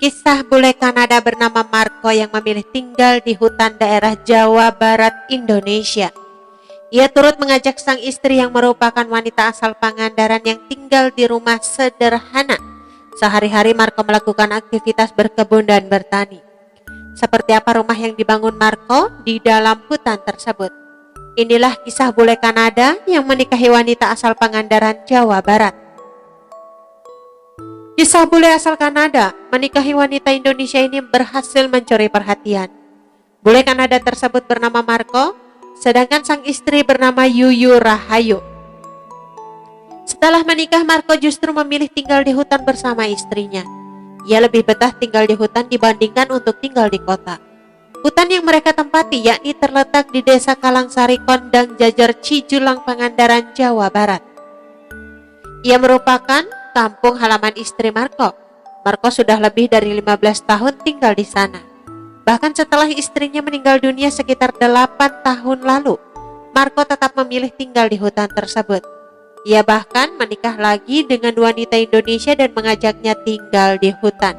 Kisah bule Kanada bernama Marco yang memilih tinggal di hutan daerah Jawa Barat, Indonesia. Ia turut mengajak sang istri yang merupakan wanita asal Pangandaran yang tinggal di rumah sederhana. Sehari-hari Marco melakukan aktivitas berkebun dan bertani. Seperti apa rumah yang dibangun Marco di dalam hutan tersebut? Inilah kisah bule Kanada yang menikahi wanita asal Pangandaran, Jawa Barat. Kisah bule asal Kanada menikahi wanita Indonesia ini berhasil mencuri perhatian. Bule Kanada tersebut bernama Marco, sedangkan sang istri bernama Yuyu Rahayu. Setelah menikah, Marco justru memilih tinggal di hutan bersama istrinya. Ia lebih betah tinggal di hutan dibandingkan untuk tinggal di kota. Hutan yang mereka tempati yakni terletak di Desa Kalangsari, Kondang, Jajar, Cijulang, Pangandaran, Jawa Barat. Ia merupakan kampung halaman istri Marco. Marco sudah lebih dari 15 tahun tinggal di sana. Bahkan setelah istrinya meninggal dunia sekitar 8 tahun lalu, Marco tetap memilih tinggal di hutan tersebut. Ia bahkan menikah lagi dengan wanita Indonesia dan mengajaknya tinggal di hutan.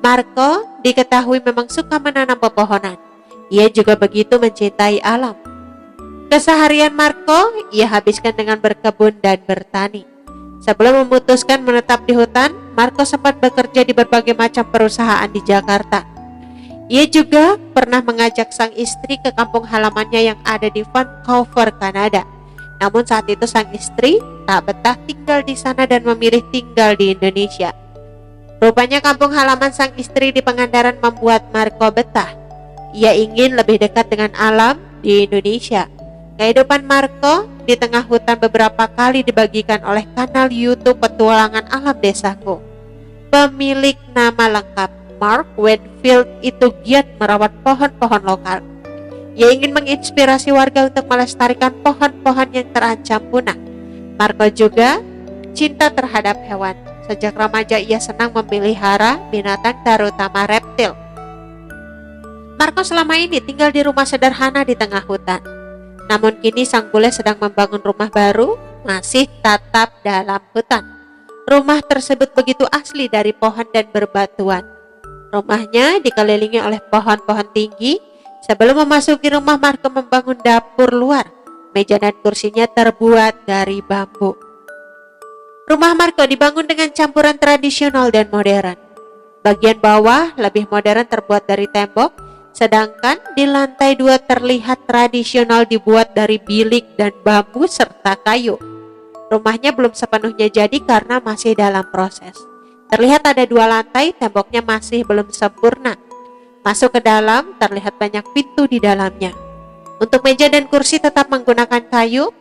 Marco diketahui memang suka menanam pepohonan. Ia juga begitu mencintai alam. Keseharian Marco ia habiskan dengan berkebun dan bertani. Sebelum memutuskan menetap di hutan, Marco sempat bekerja di berbagai macam perusahaan di Jakarta. Ia juga pernah mengajak sang istri ke kampung halamannya yang ada di Vancouver, Kanada. Namun saat itu sang istri tak betah tinggal di sana dan memilih tinggal di Indonesia. Rupanya kampung halaman sang istri di Pangandaran membuat Marco betah. Ia ingin lebih dekat dengan alam di Indonesia. Kehidupan Marco di tengah hutan beberapa kali dibagikan oleh kanal YouTube Petualangan Alam Desaku. Pemilik nama lengkap Mark Winfield itu giat merawat pohon-pohon lokal. Ia ingin menginspirasi warga untuk melestarikan pohon-pohon yang terancam punah. Marco juga cinta terhadap hewan. Sejak remaja ia senang memelihara binatang terutama reptil. Marco selama ini tinggal di rumah sederhana di tengah hutan. Namun kini sang bule sedang membangun rumah baru, masih tetap dalam hutan. Rumah tersebut begitu asli dari pohon dan berbatuan. Rumahnya dikelilingi oleh pohon-pohon tinggi. Sebelum memasuki rumah, Marco membangun dapur luar. Meja dan kursinya terbuat dari bambu. Rumah Marco dibangun dengan campuran tradisional dan modern. Bagian bawah lebih modern terbuat dari tembok, sedangkan di lantai 2 terlihat tradisional dibuat dari bilik dan bambu serta kayu. Rumahnya belum sepenuhnya jadi karena masih dalam proses. Terlihat ada 2 lantai, temboknya masih belum sempurna. Masuk ke dalam, terlihat banyak pintu di dalamnya. Untuk meja dan kursi tetap menggunakan kayu.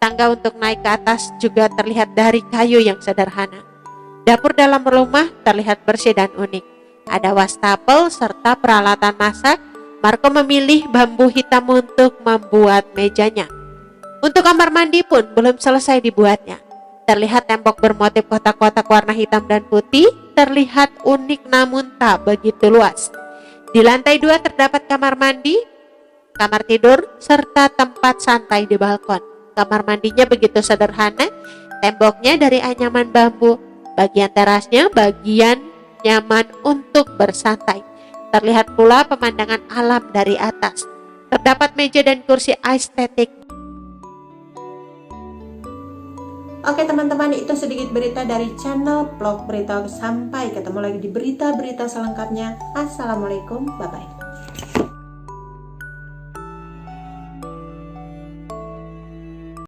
Tangga untuk naik ke atas juga terlihat dari kayu yang sederhana. Dapur dalam rumah terlihat bersih dan unik. Ada wastafel serta peralatan masak. Marco memilih bambu hitam untuk membuat mejanya. Untuk kamar mandi pun belum selesai dibuatnya. Terlihat tembok bermotif kotak-kotak warna hitam dan putih. Terlihat unik namun tak begitu luas. Di lantai 2 terdapat kamar mandi, kamar tidur, serta tempat santai di balkon. Kamar mandinya begitu sederhana, temboknya dari anyaman bambu. Bagian terasnya bagian nyaman untuk bersantai. Terlihat pula pemandangan alam dari atas. Terdapat meja dan kursi estetik. Oke teman-teman, itu sedikit berita dari channel Vlog Berita. Sampai ketemu lagi di berita-berita selengkapnya. Assalamualaikum, bye-bye.